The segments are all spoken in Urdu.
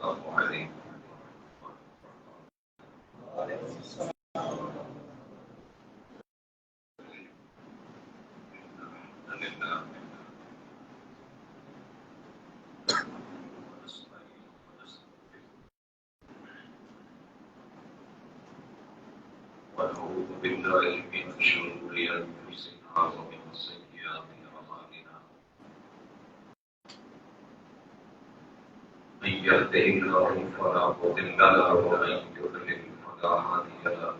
عليكم ونعوذ بالله من شرور أنفسنا ومن سيئات أعمالنا من يهده الله فلا مضل له ومن يضلل فلا هادي له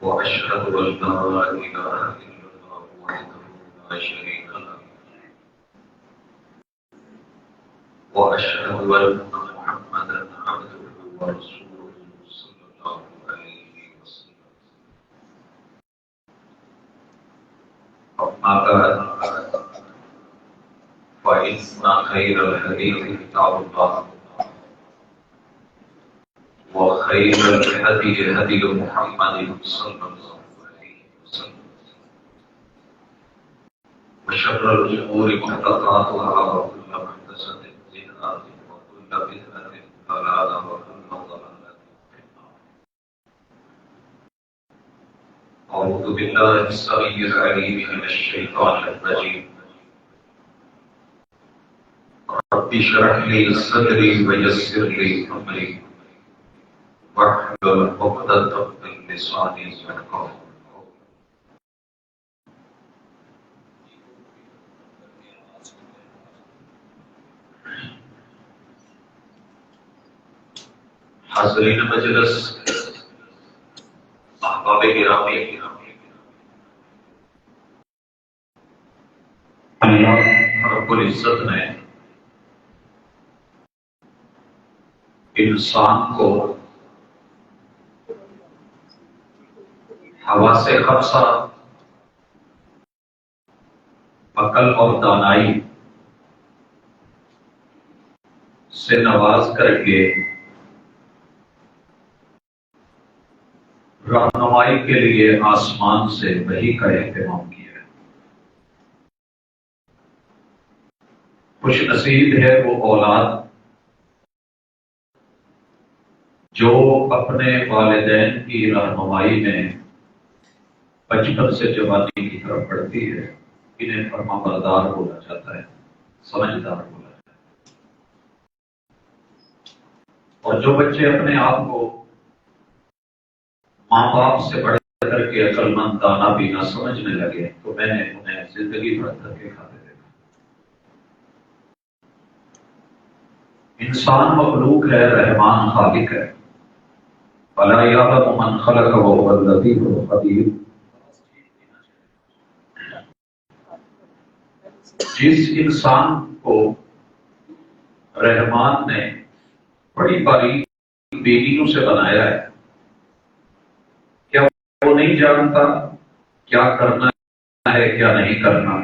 وأشهد أن لا إله إلا الله وحده لا شريك له وأشهد أن محمدا عبده ورسوله صلى الله عليه وسلم أما بعد فإن خير الحديث كتاب الله وخير الهدي هدي محمد صلى الله عليه وسلم وشر الأمور محدثاتها وكل محدثة بدعة وكل بدعة ضلالة وكل ضلالة في النار. أعوذ بالله السميع العليم من الشيطان الرجيم. رب اشرح لي صدري ويسر لي أمري واحلل عقدة من لساني يفقهوا قولي. حاضرین مجلس، احباب گرامی، اللہ رب العزت نے انسان کو حواس خمسہ، عقل اور دانائی سے نواز کر کے رہنمائی کے لیے آسمان سے وحی کا اہتمام کیا ہے۔ خوش نصیب ہے وہ اولاد جو اپنے والدین کی رہنمائی میں بچپن سے جوانی کی طرف بڑھتی ہے۔ انہیں فرما بردار بولا جاتا ہے، سمجھدار بولا جاتا ہے۔ اور جو بچے اپنے آپ کو ماں باپ سے بڑھ کر کے عقل مند دانا بینا سمجھنے لگے تو میں نے انہیں زندگی بھر کر کے کھاتے دیکھا۔ انسان مخلوق ہے، رحمان خالق ہے۔ فَلَا يَعْلَمُ مَنْ خَلَقَ وَهُوَ اللَّطِيفُ الْخَبِيرُ۔ جس انسان کو رحمان نے بڑی باریک بینیوں سے بنایا ہے، کیا وہ نہیں جانتا کیا کرنا ہے کیا نہیں کرنا؟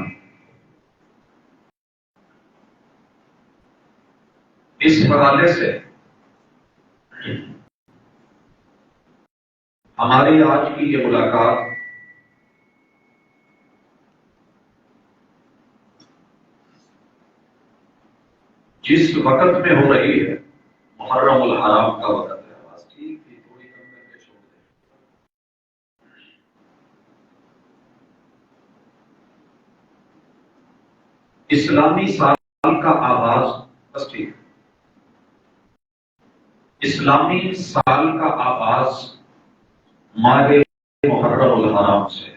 اس حوالے سے ہماری آج کی یہ ملاقات جس وقت میں ہو رہی ہے، محرم الحرام کا وقت ہے۔ ٹھیک تھی، تھوڑی کم کر کے چھوڑ دیں۔ اسلامی سال کا آغاز، بس ٹھیک، اسلامی سال کا آغاز ماہ محرم الحرام سے۔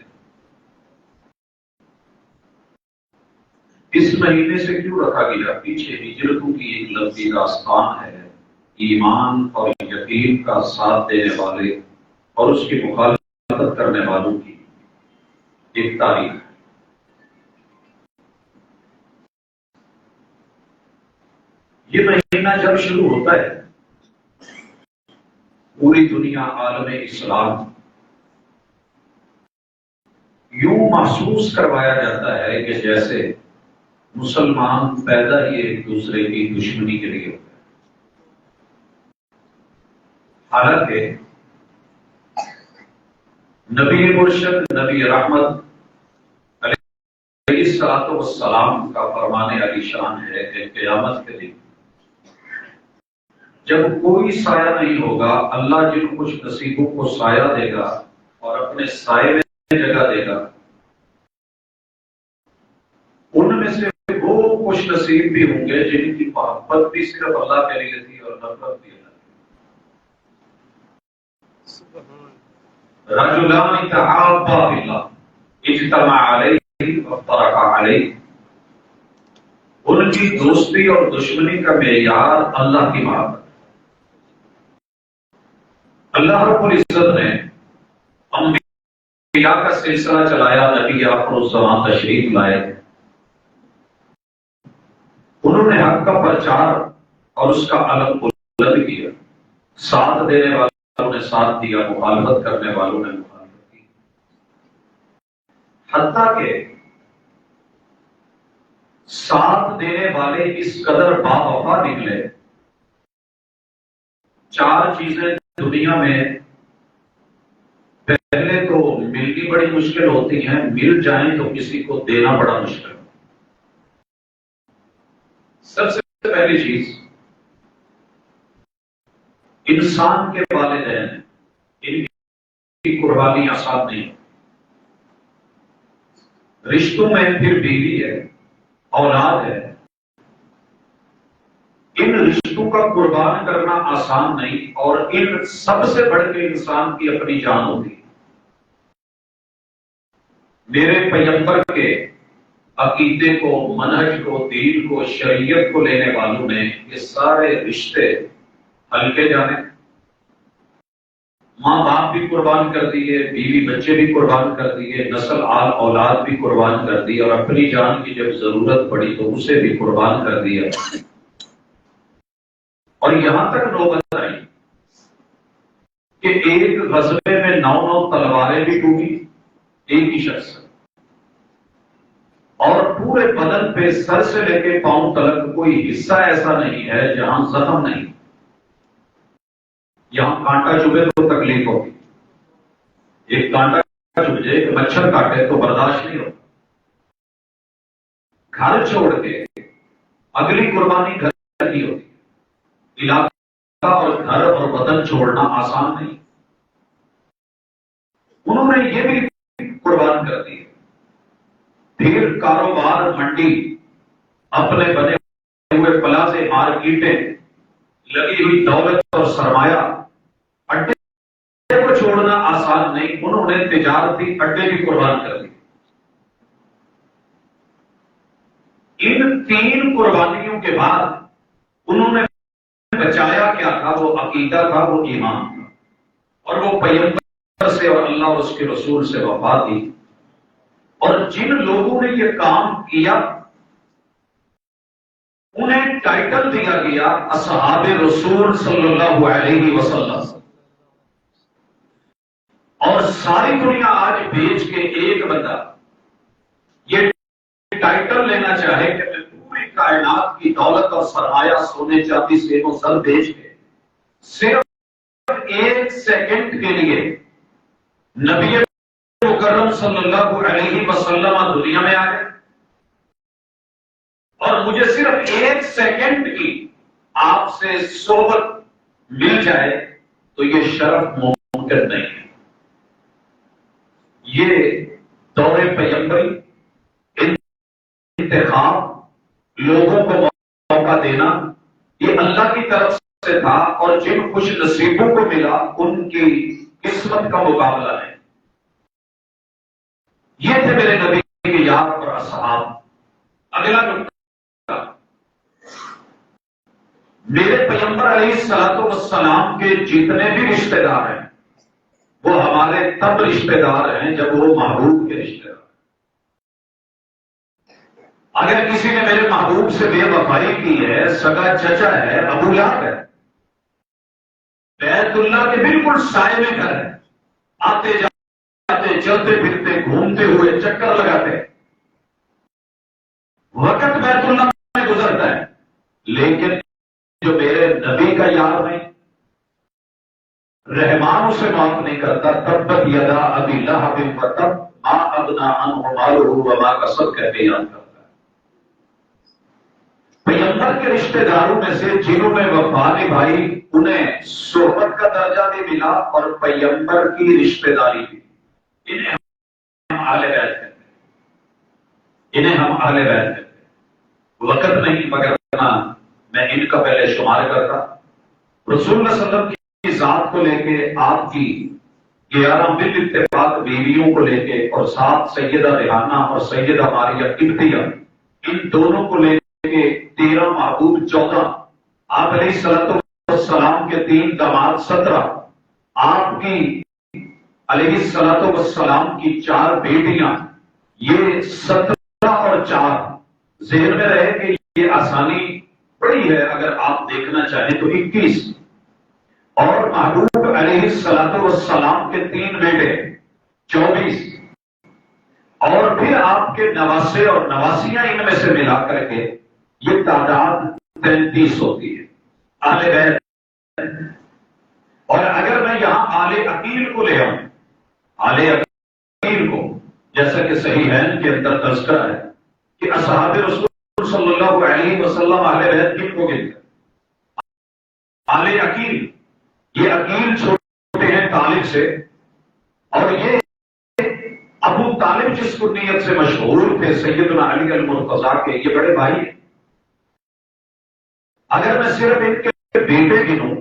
اس مہینے سے کیوں رکھا گیا؟ پیچھے ہجرتوں کی ایک لمبی داستان ہے، ایمان اور یقین کا ساتھ دینے والے اور اس کی مخالفت کرنے والوں کی ایک تاریخ ہے۔ یہ مہینہ جب شروع ہوتا ہے، پوری دنیا، عالم اسلام یوں محسوس کروایا جاتا ہے کہ جیسے مسلمان پیدا ہی ایک دوسرے کی دشمنی کے لیے ہوتے ہیں۔ حالانکہ نبی مرشد، نبی رحمت الصلوۃ والسلام کا فرمان علی شان ہے کہ قیامت کے دن جب کوئی سایہ نہیں ہوگا، اللہ جن خوش نصیبوں کو سایہ دے گا اور اپنے سائے میں جگہ دے گا، ان میں سے وہ خوش نصیب بھی ہوں گے جن کی محبت بھی صرف اللہ کے لیے تھی اور نفرت بھی اللہ کی۔ رجلان تعاقبا باللہ اجتمع علیہ وافترقا علیہ، ان کی دوستی اور دشمنی کا معیار اللہ کی محبت۔ اللہ رب العزت نے انبیاء کا سلسلہ چلایا، نبی آخر الزمان تشریف لائے، انہوں نے حق کا پرچار اور اس کا علم بلند کیا، ساتھ دینے والوں نے ساتھ دیا، مخالفت کرنے والوں نے مخالفت کی، حتیٰ کہ ساتھ دینے والے اس قدر باوفا نکلے، چار چیزیں دنیا میں پہلے تو ملنی بڑی مشکل ہوتی ہیں، مل جائیں تو کسی کو دینا بڑا مشکل۔ سب سے پہلی چیز، انسان کے والدین، ان کی قربانی آسان نہیں، رشتوں میں پھر بیوی ہے، اولاد ہے، ان رشتوں کا قربان کرنا آسان نہیں، اور ان سب سے بڑھ کے انسان کی اپنی جان ہوتی ہے۔ میرے پیغمبر کے عقیدے کو، منہج کو، دین کو، شریعت کو لینے والوں نے یہ سارے رشتے ہلکے جانے، ماں باپ بھی قربان کر دیے، بیوی بچے بھی قربان کر دیے، نسل آل اولاد بھی قربان کر دی، اور اپنی جان کی جب ضرورت پڑی تو اسے بھی قربان کر دیا، اور یہاں تک نوبت آئی کہ ایک غزوے میں 9 تلواریں بھی ٹوٹی ایک ہی شخص، اور پورے بدن پہ سر سے لے کے پاؤں تک کوئی حصہ ایسا نہیں ہے جہاں زخم نہیں، یہاں کانٹا چبھے تو تکلیف ہوگی، ایک کانٹا چبھ جائے، ایک مچھر کاٹے تو برداشت نہیں ہوتا۔ گھر چھوڑ کے اگلی قربانی گھر کی ہوتی ہے، علاقہ اور گھر اور بدن چھوڑنا آسان نہیں، انہوں نے یہ بھی قربان کر دی۔ پھر کاروبار، منڈی، اپنے بنے ہوئے پلازے، مارکیٹیں، لگی ہوئی دولت اور سرمایہ، اڈے کو چھوڑنا آسان نہیں، انہوں نے تجارتی اڈے بھی قربان کر دی۔ ان 3 قربانیوں کے بعد انہوں نے بچایا کیا تھا؟ وہ عقیدہ تھا، وہ ایمان تھا، اور وہ پیغمبر سے اور اللہ اور اس کے رسول سے وفا تھی۔ اور جن لوگوں نے یہ کام کیا انہیں ٹائٹل دیا گیا اصحاب رسول صلی اللہ علیہ وسلم، اور ساری دنیا آج بیچ کے ایک بندہ یہ ٹائٹل لینا چاہے کہ میں پوری کائنات کی دولت اور سرمایہ، سونے چاندی سے وہ سب بیچ کے صرف 1 سیکنڈ کے لیے نبی مکرم صلی اللہ علیہ وسلم دنیا میں آئے، اور مجھے صرف 1 سیکنڈ کی آپ سے صحبت مل جائے تو یہ شرف ممکن نہیں ہے۔ یہ دور پیغمبری، انتخاب، لوگوں کو موقع دینا، یہ اللہ کی طرف سے تھا، اور جن خوش نصیبوں کو ملا ان کی قسمت کا مقابلہ ہے۔ یہ تھے میرے نبی کے یار اور اصحاب۔ اگلا نقطہ، میرے پیغمبر علیہ الصلوۃ والسلام کے جتنے بھی رشتہ دار ہیں وہ ہمارے تب رشتہ دار ہیں جب وہ محبوب کے رشتہ دار۔ اگر کسی نے میرے محبوب سے بے وفائی کی ہے، سگا چچا ہے، ابو لہب ہے، بیت اللہ کے بالکل سائے میں گھر ہے، آتے جاتے، چلتے پھرتے، گھومتے ہوئے، چکر لگاتے، وقت بیت اللہ میں گزرتا ہے، لیکن جو میرے نبی کا یار نہیں، رحمان اسے معاف نہیں کرتا۔ تبت یدا ابی لہب وتب ما اغنى عنہ مالہ وما کسب کہہ کے یاد کرتا ہے۔ پیغمبر کے رشتہ داروں میں سے جنہوں نے وفا نبھائی انہیں صحبت کا درجہ بھی ملا اور پیغمبر کی رشتہ داری بھی۔ انہیں ہم اہل بیت کہتے ہیں، انہیں ہم اہل بیت کہتے ہیں۔ وقت نہیں مگر میں ان کا پہلے شمار کرتا۔ رسول اللہ صلی اللہ علیہ وسلم کی ذات کو لے کے، آپ کی 11 بالاتفاق بیویوں کو لے کے، اور 7 سیدہ ریحانہ اور سیدہ ماریہ قبطیہ، ان دونوں کو لے کے 13 محبوب 14، آپ علیہ السلام کے 3 داماد 17، آپ کی علیہ السلام کی 4 بیٹیاں، یہ 17 اور 4 ذہن میں رہے کہ یہ آسانی بڑی ہے، اگر آپ دیکھنا چاہیں تو 21، اور محبوب علیہ السلام کے 3 بیٹے 24، اور پھر آپ کے نواسے اور نواسیاں ان میں سے ملا کر کے یہ تعداد 33 ہوتی ہے اہل بیت۔ اور اگر میں یہاں آل عقیل کو لے آؤں، آل عقیل کو، جیسا کہ صحیحین کے اندر تذکرہ ہے کہ اصحاب رسول صلی اللہ علیہ وسلم اہل بیت کن کو گنتے ہیں؟ آل عقیل، یہ عقیل چھوٹے ہیں طالب سے، اور یہ ابو طالب جس کنیت سے مشہور تھے سیدنا علی المرتضیٰ کے، یہ بڑے بھائی ہیں۔ اگر میں صرف ان کے بیٹے گنوں،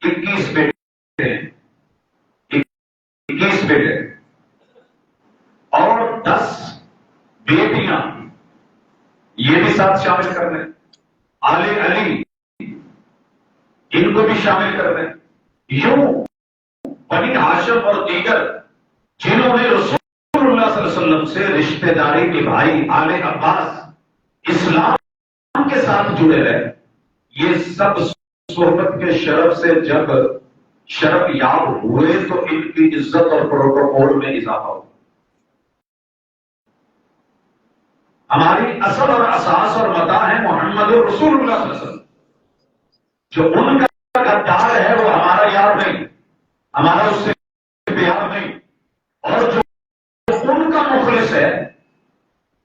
21 بیٹے ہیں، 21 بیٹے اور 10 بیٹیاں، یہ بھی ساتھ شامل کر لیں، آل علی ان کو بھی شامل کر دیں، یوں بنی ہاشم اور دیگر جنہوں نے رسول اللہ صلی اللہ علیہ وسلم سے رشتہ داری نبھائی، آل عباس اسلام کے ساتھ جڑے رہے، یہ سب صحبت کے شرف سے جب شرف یاب ہوئے تو ان کی عزت اور پروٹوکول میں اضافہ ہوا۔ ہماری اصل اور اساس اور متاع ہے محمد رسول اللہ صلی اللہ علیہ وسلم۔ جو ان کا غدار ہے وہ ہمارا یار نہیں، ہمارا اس سے پیار نہیں، اور جو ان کا مخلص ہے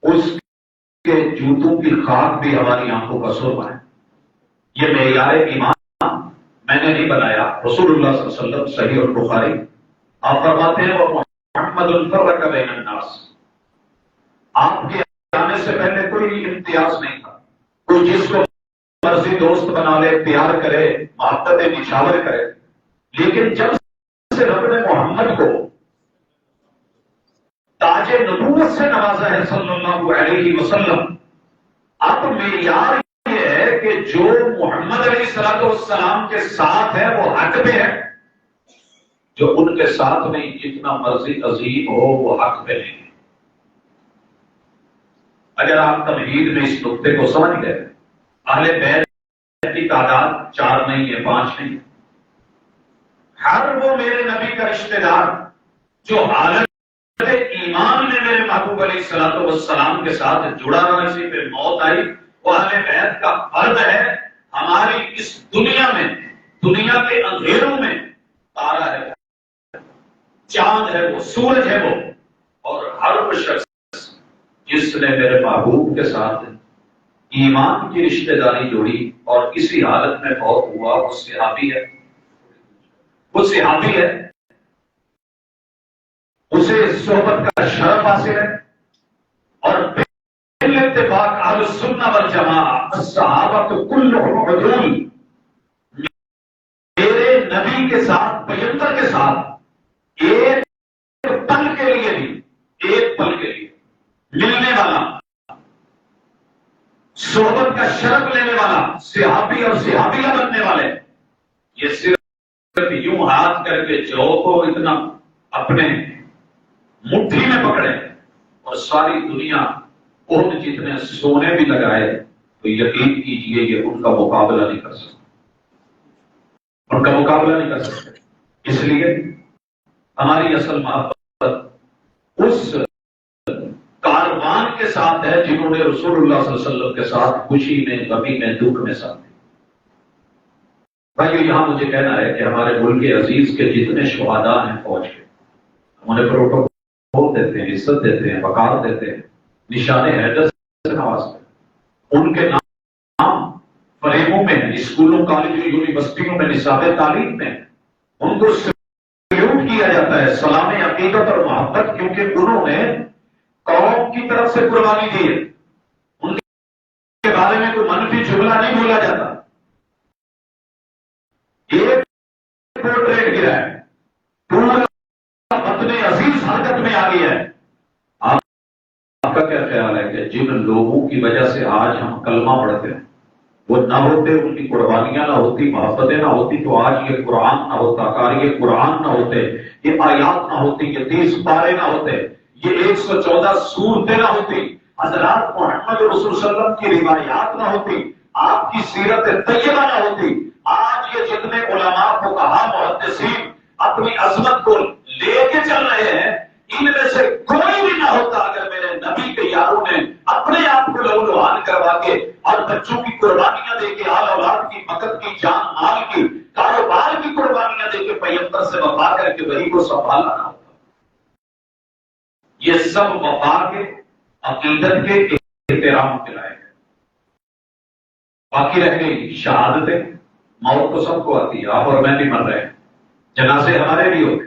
اس کے جوتوں کی خاک بھی ہماری آنکھوں کا سرما ہے۔ یہ معیار ایمان میں نے نہیں بنایا، رسول اللہ صلی اللہ علیہ وسلم، صحیح البخاری، آپ فرماتے ہیں وہ محمد الفرق بین الناس، آپ کے آنے سے پہلے کوئی امتیاز نہیں تھا، کوئی جس کو مرضی دوست بنا لے، پیار کرے، محبت نچھاور کرے، لیکن جب سے رب نے محمد کو تاج نبوت سے نوازا ہے صلی اللہ علیہ وسلم، اب معیار یہ ہے کہ جو محمد علیہ السلام کے ساتھ ہے وہ حق پہ ہے، جو ان کے ساتھ نہیں جتنا مرضی عظیم ہو وہ حق پہ نہیں۔ اگر آپ تمہید میں اس نقطے کو سمجھ گئے، اہل بیت کی تعداد 4 نہیں ہے، 5 نہیں ہے، ہر وہ میرے نبی کا رشتہ دار جو حالت ایمان میں میرے محبوب علیہ السلام کے ساتھ جڑا رہا، اسی پہ موت آئی، وہ اہل بیت کا فرد ہے۔ ہماری اس دنیا میں، دنیا کے اندھیروں میں تارا ہے، چاند ہے، وہ سورج ہے وہ، اور ہر وہ شخص جس نے میرے محبوب کے ساتھ ایمان کی رشتہ داری جوڑی اور اسی حالت میں فوت ہوا، وہ صحابی ہے، وہ صحابی ہے، اسے صحبت کا شرف حاصل ہے۔ اور بالاتفاق اہل السنہ والجماعہ الصحابہ کلہم عدول، میرے نبی کے ساتھ، پیغمبر کے ساتھ ایک پل کے لیے بھی، ایک پل کے لیے ملنے والا، صحبت کا شرف لینے والا، صحابی اور صحابیہ بننے والے، یہ صرف یوں ہاتھ کر کے جو کو اتنا اپنے مٹھی میں پکڑے اور ساری دنیا اہد جتنے سونے بھی لگائے تو یقین کیجئے یہ ان کا مقابلہ نہیں کر سکتے، ان کا مقابلہ نہیں کر سکتے۔ اس لیے ہماری اصل محبت اس کاروان کے ساتھ ہے جنہوں نے رسول اللہ صلی اللہ علیہ وسلم کے ساتھ خوشی میں، غمی میں، دکھ میں ساتھ دی۔ بھائیو، یہاں مجھے کہنا ہے کہ ہمارے ملک عزیز کے جتنے شہداء ہیں فوج کے، انہوں نے پروٹوکول دیتے ہیں، عزت دیتے ہیں، وقار دیتے ہیں، نشان حیدر سے نوازتے ہیں. ان کے نام فریموں میں ہیں، اسکولوں، کالجوں، یونیورسٹیوں میں نصاب تعلیم میں. ان کو سلیوٹ کیا جاتا ہے، سلام عقیدت اور محبت، کیونکہ انہوں نے قوم کی طرف سے قربانی دی ہے. ان کے بارے میں کوئی منفی جملہ نہیں بولا جاتا. ایک پورٹریٹ گرا ہے، پورا وطن عزیز حرکت میں آ گیا ہے. آپ کا کیا خیال ہے کہ جن لوگوں کی وجہ سے آج ہم کلمہ پڑھتے ہیں وہ نہ ہوتے، ان کی قربانیاں نہ ہوتی، محبتیں نہ ہوتی، تو آج یہ قرآن نہ ہوتا، قاری قرآن نہ ہوتے، یہ آیات نہ ہوتی، یہ 30 پارے نہ ہوتے، یہ 114 سورتیں نہ ہوتی، حضرات محمد رسول صلی اللہ علیہ وسلم کی روایات نہ ہوتی، آپ کی سیرت طیبہ نہ ہوتی. آج یہ جتنے علماء فقہاء محدثین اپنی عظمت کو لے کے چل رہے ہیں، ان میں سے کوئی بھی نہ ہوتا اگر میرے نبی کے یاروں نے اپنے آپ کو لہو لہان کروا کے اور بچوں کی قربانیاں دے کے، آل اولاد کی، مقد کی، جان مال کی، کاروبار کی قربانیاں دے کے پیغمبر سے وفا کر کے وہی کو سنبھالنا نہ ہوتا. یہ سب وفا کے، عقیدت کے، احترام کے لائق ہے. باقی رہ گئی شہادتیں. موت تو سب کو آتی ہے، آپ اور میں بھی مر رہے ہیں، جنازے ہمارے بھی ہوتے،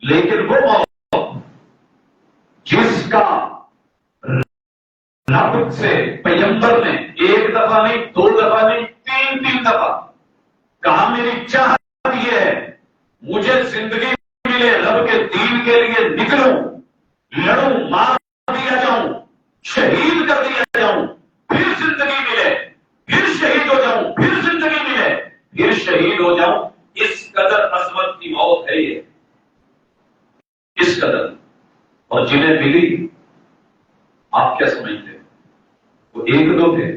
لیکن وہ موت جس کا رب سے پیغمبر نے ایک دفعہ نہیں، 2 دفعہ نہیں، 3 دفعہ کہا میری چاہت یہ ہے مجھے زندگی ملے، رب کے دین کے لیے نکلوں، لڑوں، مار دیا جاؤں، شہید کر دیا جاؤں، پھر زندگی ملے، پھر شہید ہو جاؤں، پھر زندگی ملے، پھر شہید ہو جاؤں. اس قدر عظمت کی موت ہے یہ، اس قدر. اور جنہیں ملی آپ کیا سمجھتے ہیں؟ وہ 1-2 تھے.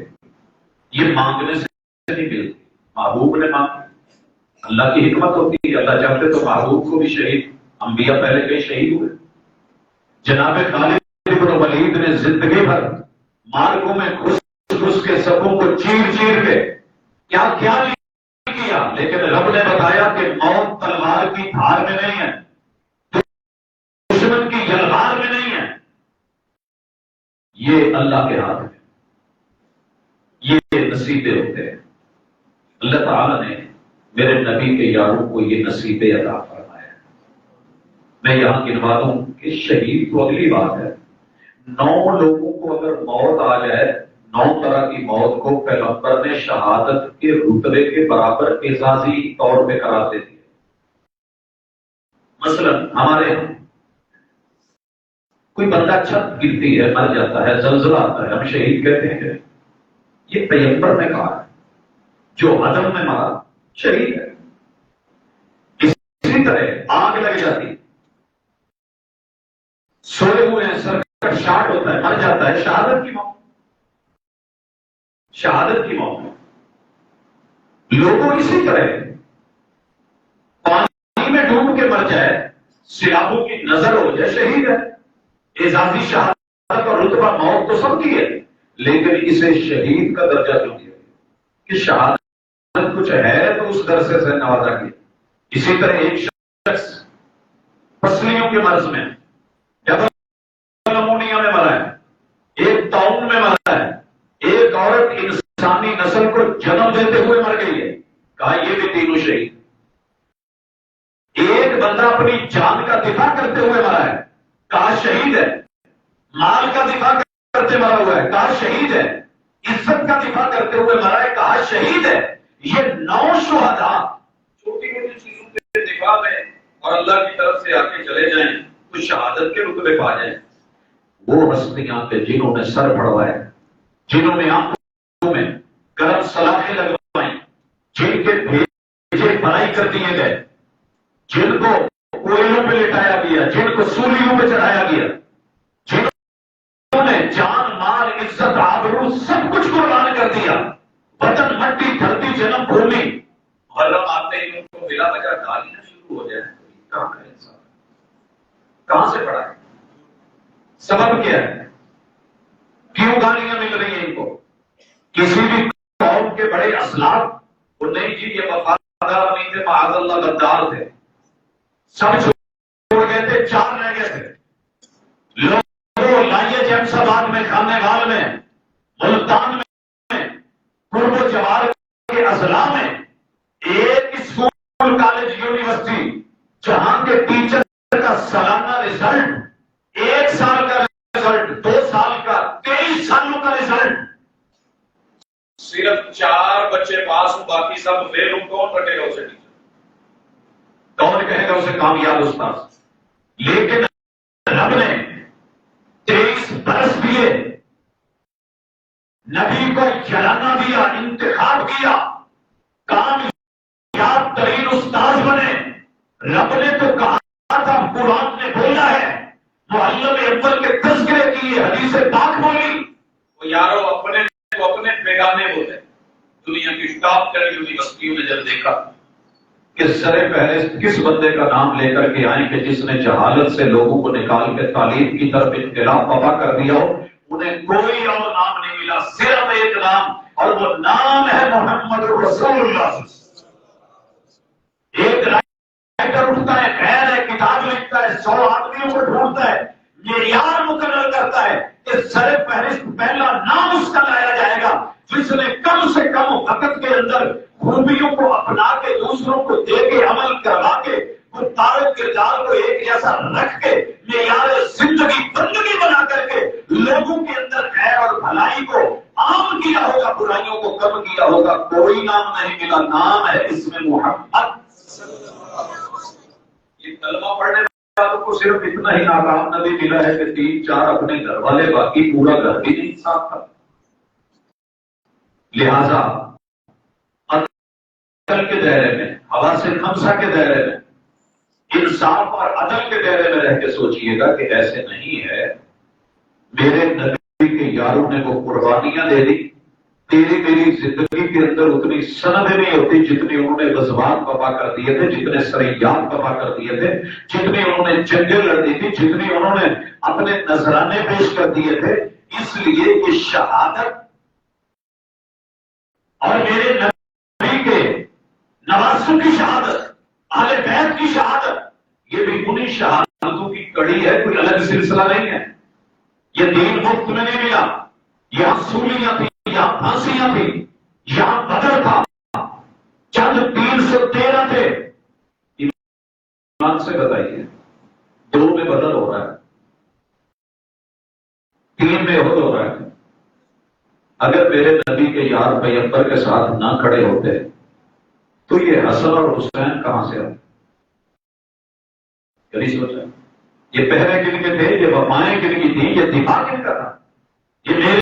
یہ مانگنے سے نہیں ملتی، محبوب نے مانگا. اللہ کی حکمت ہوتی ہے، اللہ چاہتے تو محبوب کو بھی شہید، انبیاء پہلے کئی شہید ہوئے. جناب خالد بن ولید نے زندگی بھر مارکوں میں گھس کے سبوں کو چیر کے کیا کیا کیا، لیکن رب نے بتایا کہ موت تلوار کی دھار میں نہیں ہے، دشمن کی یلغار میں نہیں ہے، یہ اللہ کے ہاتھ میں. یہ نصیبیں ہوتے ہیں. اللہ تعالی نے میرے نبی کے یاروں کو یہ نصیبیں عطا فرمایا. میں یہاں گنوا دوں کہ شہید تو اگلی بات ہے. 9 لوگوں کو اگر موت آ جائے، 9 طرح کی موت کو پیغمبر نے شہادت کے رتبے کے برابر اعزازی طور پہ قرار دے دیا. مثلا ہمارے یہاں کوئی بندہ چھت گرتی ہے، مر جاتا ہے، زلزلہ آتا ہے، ہم شہید کہتے ہیں. یہ پیغمبر نے کہا ہے جو عدم میں مارا شہید ہے. اسی طرح آگ لگ جاتی، سوئے ہوئے ہیں، سر کا شاٹ ہوتا ہے، مر جاتا ہے، شہادت کی موت. شہادت کی موت. لوگوں اسی طرح پانی میں ڈوب کے مر جائے، سیلابوں کی نظر ہو جائے، شہید ہے. اعزازی شہادت اور رتبہ موت تو سب کی ہے، لیکن اسے شہید کا درجہ کیوں دیا کہ شہادت کچھ ہے تو اس درجے سے نوازا گیا. اسی طرح ایک شخص پسلیوں کے مرض میں، نمونیا میں مرا ہے، ایک طاعون میں مرا ہے، ایک عورت انسانی نسل کو جنم دیتے ہوئے مر گئی ہے، کہا یہ بھی تینوں شہید. ایک بندہ اپنی جان کا دفاع کرتے ہوئے مرا ہے، کہا شہید ہے. مال کا دفاع کرتے مرا ہوا ہے، کہا شہید ہے. عزت کا دفاع کرتے ہوئے مرا ہے، کہا شہید ہے. یہ 9 شہداء چھوٹی موٹی چیزوں کے دفاع میں اور اللہ کی طرف سے آگے چلے جائیں تو شہادت کے رتبے پا جائیں. وہ ہستیاں کے جنہوں نے سر بڑھوائے، جنہوں نے آنکھوں میں گرم سلاخیں لگوائیں، جن کے بھیجے بنائی کر دیے گئے، جن کو کوئلوں پہ لٹایا گیا، جن کو سولیوں پہ چڑھایا گیا، جنہوں نے جان مال عزت آبرو سب کچھ قربان کر دیا، وطن مٹی دھرتی جنم بھومی، محرم آتے ہی ان کو بلا وجہ گالیاں شروع ہو جائیں. کہاں ہے انسان؟ کہاں سے پڑھا ہے؟ سبب کیا ہے؟ کیوں گالیاں مل رہی ہیں ان کو؟ کسی بھی قوم کے بڑے اسلاف وہ نہیں جی یہ وفادار نہیں تھے، معاذ اللہ غدار تھے، سب چھوڑ گئے تھے، 4 رہ گئے تھے. خانے وال میں، ملتان میں، قرب و جوار کے اضلاع میں ایک اسکول کالج یونیورسٹی جہاں کے ٹیچر کا سالانہ رزلٹ 1 سال کا رزلٹ 2 سال کا 23 سالوں کا رزلٹ، صرف 4 بچے پاس ہوں باقی سب فیل ہوں، کون رکھے گا اسے ٹیچر؟ کون کہے گا اسے کامیاب استاد؟ لیکن رب نے 23 برس دیے، نبی کو جلانا دیا، انتخاب کیا، کامیاب ترین استاد بنے۔ رب نے تو کہا تھا، قرآن نے بولا ہے، معلم اول کے تذکرے کیے، حدیث پاک بولی، وہ یارو اپنے کو اپنے بیگانے ہوتے۔ دنیا کی ٹاپ 10 یونیورسٹیوں میں جب دیکھا کہ سر فہرست کس بندے کا نام لے کر کے آئیں کہ جس نے جہالت سے لوگوں کو نکال کے تعلیم کی طرف انقلاب پابا کر دیا ہو، انہیں کوئی اور نام نہیں ملا، صرف ایک نام، اور وہ نام ہے محمد رسول اللہ۔ ایک رائٹر اٹھتا ہے، خیر ہے، کتاب لکھتا ہے، 100 آدمیوں کو ڈھونڈتا ہے، معیار مقرر کرتا ہے کہ سر فہرست پہلا نام اس کا لایا جائے گا جس نے کم سے کم وقت کے اندر خوبیوں کو اپنا کے، دوسروں کو دے کے، عمل کروا کے، گفتار کردار کو ایک جیسا رکھ کے، معیار زندگی بندگی بنا کر کے لوگوں کے اندر خیر اور بھلائی کو عام کیا ہوگا، برائیوں کو کم کیا ہوگا۔ کوئی نام نہیں ملا، نام ہے اس میں محمد۔ یہ کلمہ پڑھنے والوں کو صرف اتنا ہی ناکام نبی ملا ہے کہ 3-4 اپنے گھر والے، باقی پورا گھر بھی نہیں صاف تھا۔ لہذا عدل کے دائرے میں، حواس خمسہ کے دائرے میں، انصاف اور عدل کے دائرے میں رہ کے سوچئے گا کہ ایسے نہیں ہے، میرے نبی کے یاروں نے وہ قربانیاں دے دی، تیری میری زندگی کے اندر اتنی سندیں نہیں ہوتی جتنی انہوں نے غزوات بپا کر دیے تھے، جتنے سریات بپا کر دیے تھے، جتنی انہوں نے جنگیں لڑ دی تھی، جتنی انہوں نے اپنے نذرانے پیش کر دیے تھے۔ اس لیے یہ شہادت اور میرے نبی کے نواسوں کی شہادت، اہل بیت کی شہادت، یہ بھی انہی شہادتوں کی کڑی ہے، کوئی الگ سلسلہ نہیں ہے۔ یہ دین مفت میں نہیں ملا، یہاں سولیاں تھی، یہاں پھانسیاں تھی، یہاں بدر تھا، چند 313 تھے۔ ایمان سے بتائیے، 2 میں بدر ہو رہا ہے، 3 میں احد ہو رہا ہے۔ اگر میرے نبی کے یار پیغمبر کے ساتھ نہ کھڑے ہوتے تو یہ حسن اور حسین کہاں سے آتے؟ کبھی سوچا؟ یہ پہرے کن کے تھے، یہ وفائیں کن کی تھی، یہ دفاع کن کا تھا؟ یہ میرے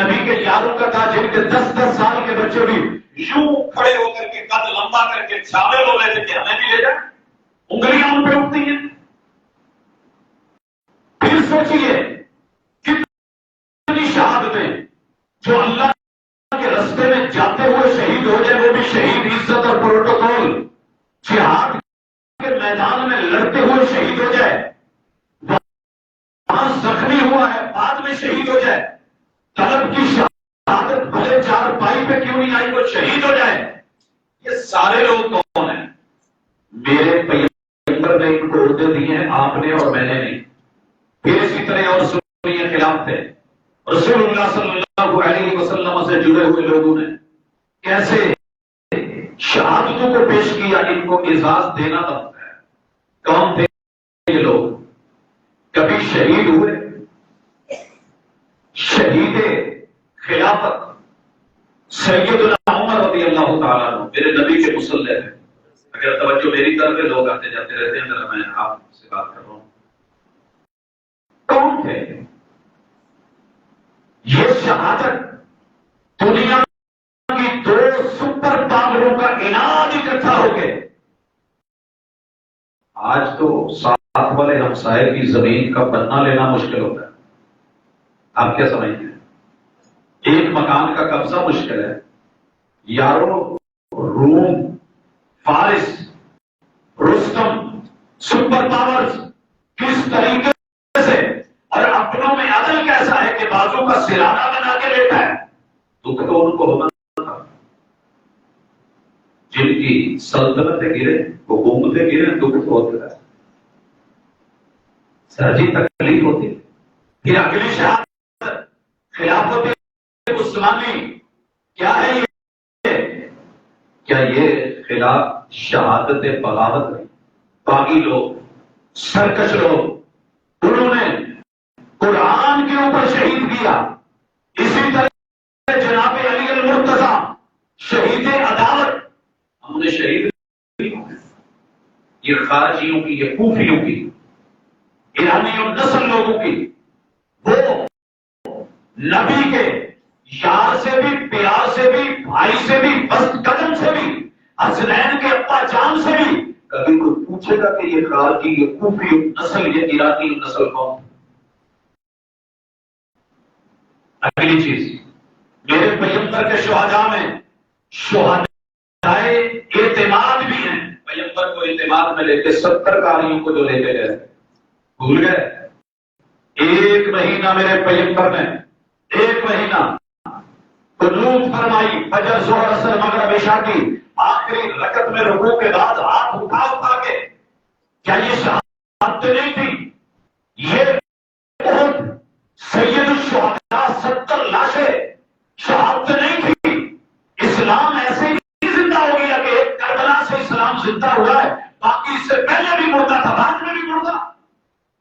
نبی کے یاروں کا تھا جن کے 10-10 سال کے بچے بھی یوں کھڑے ہو کر کے قد لمبا کر کے شامل ہو رہے تھے کہ ہمیں بھی لے جائیں، انگلیاں ان پہ اٹھتی ہیں۔ پھر سوچیے کتنی شہادتیں جو اللہ کے رستے میں جاتے ہوئے شہید ہو جائے، وہ بھی شہید عزت اور پروٹوکول، جہاد کے میدان میں لڑتے ہوئے شہید ہو جائے، وہاں زخمی ہوا ہے بعد میں شہید ہو جائے، طلب کی شہادت بھلے 4 پائی پہ کیوں نہیں آئی، وہ شہید ہو جائے۔ یہ سارے لوگ کون ہیں؟ میرے پیغمبر نے ان کو عہدے دیے ہیں، آپ نے اور میں نے نہیں۔ پھر اسی طرح اور سنیے خلاف تھے رسول اللہ صلی اللہ علیہ وسلم سے جڑے ہوئے لوگوں نے کیسے شہادتوں کو پیش کیا، ان کو اعزاز دینا بنتا ہے۔ کون تھے یہ لوگ؟ کبھی شہید ہوئے، شہید خلافت سیدنا عمر رضی اللہ تعالیٰ عنہ، میرے نبی کے مسلح ہیں۔ اگر توجہ میری طرف ہے، لوگ آتے جاتے رہتے ہیں، ذرا میں آپ سے بات کر رہا ہوں۔ کون تھے یہ؟ شہادت دنیا کی 2 سپر پاوروں کا انعام اکٹھا ہو گئے۔ آج تو ساتھ والے ہمسائے کی زمین کا پنا لینا مشکل ہوتا ہے، آپ کیا سمجھتے ہیں؟ ایک مکان کا قبضہ مشکل ہے۔ یارو روم، فارس، رستم، سپر پاورز کس طریقے سے، اور اپنوں میں عدل کیسا ہے کہ بازو کا سرانہ بنا کے بیٹھا ہے۔ دکھ تو ان کو ہونا تھا، جن کی سلطنتیں گرے، حکومتیں گرے، دکھ تو ہوتا ہے، سرجی تکلیف ہوتی۔ پھر اگلی شہادت خلافت عثمانی کیا ہے یہ؟ کیا یہ خلاف شہادت بغاوت ہے؟ باغی لوگ، سرکش لوگ، انہوں نے قرآن کے اوپر شہید کیا. اسی طرح جناب علی المرتضی شہید عدالت، ہم نے شہید یہ خارجیوں کی، یہ کوفیوں کی، ایرانی اور نسل لوگوں کی، وہ نبی کے یار سے بھی، پیار سے بھی، بھائی سے بھی، بست قدم سے بھی، حسنین کے ابا جان سے بھی کبھی کوئی پوچھے گا کہ یہ خارجی، یہ کوفی نسل، یہ ایرانی نسل کون؟ اگلی چیز، میرے پیغمبر کے شہداء میں شہدائے اعتماد بھی ہیں. پیغمبر کو اعتماد میں لے کے 70 قاریوں کو جو لے کے گئے بھول گئے. 1 مہینہ میرے پیغمبر نے، 1 مہینہ قنوت فرمائی، فجر ظہر اثر مغرب عشاء کی آخری رکعت میں رکوع کے بعد ہاتھ اٹھا کے. کیا یہ شہادت نہیں تھی؟ یہ احد سید الشہداء 70 لاشیں شہادت نہیں تھی؟ اسلام ایسے ہی زندہ ہو گیا کہ ایک کربلا سے اسلام زندہ ہوا ہے، باقی اس سے پہلے بھی مردہ تھا، بعد میں بھی مردہ.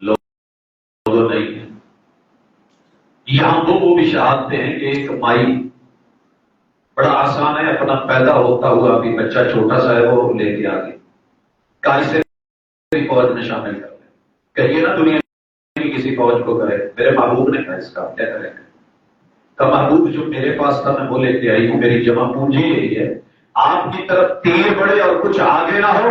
لوگوں نہیں، یہاں وہ بھی شہادتیں ہیں کہ ایک مائی، بڑا آسان ہے، اپنا پیدا ہوتا ہوا ابھی بچہ چھوٹا سا ہے وہ لے کے آگے کاج سے فوج میں شامل کر لیں. کہیے نا دنیا کی کسی فوج کو کرے. میرے محبوب نے کہا اس کا کیا کرے گا؟ محبوب جو میرے پاس تھا میں وہ لے کے آئی ہوں، میری جمع پونجی یہی ہے. آپ کی طرف تیر بڑھے اور کچھ آگے نہ ہو،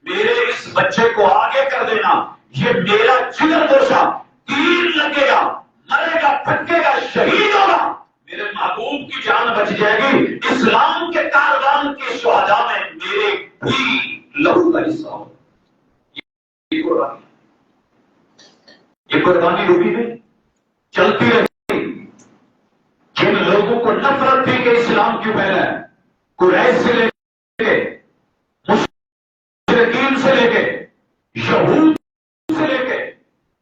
میرے اس بچے کو آگے کر دینا. یہ میرا جگر گوشہ، تیر لگے گا، مرے گا، پھٹکے گا، شہید ہوگا، میرے محبوب کی جان بچ جائے گی. اسلام کے کاروان کے شہداء میں میرے بھی لہو کا حصہ ہو. یہ قربانی روبی نہیں چلتی رہی. جن لوگوں کو نفرت تھی کہ اسلام کیوں پھیلا ہے، قریش سے لے کے، مشرکین سے لے کے، یہود سے لے کے،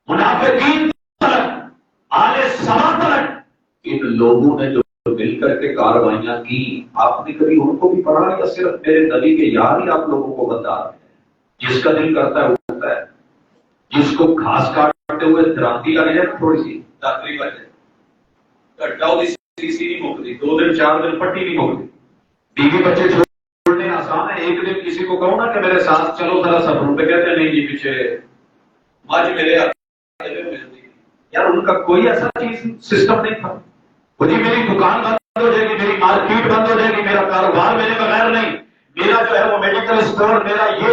منافقین تک، آل سما تک، ان لوگوں نے جو مل کر کے کاروائیاں کی، آپ نے کبھی ان کو بھی پڑھا یا صرف میرے نبی کے یار ہی آپ لوگوں کو بدار ہیں؟ جس کا دل کرتا ہے وہ کرتا ہے. جس کو گھاس کاٹتے ہوئے درانتی لگ جائے تھوڑی سی داتری بچ جائے، سی نہیں موکتی، 2 دن 4 دن پٹی نہیں موکتی. بیوی بچے چھوڑنے آسان ہے. ایک دن کسی کو کہو نا کہ میرے ساتھ چلو ذرا سفر پہ، کہتے ہیں نہیں جی پیچھے مجھ میرے یار. ان کا کوئی ایسا چیز سسٹم نہیں تھا. وہ جی میری دکان بند ہو جائے گی، میری مارکیٹ بند ہو جائے گی، میرا کاروبار میرے بغیر نہیں، میرا جو ہے وہ میڈیکل اسٹور، میرا یہ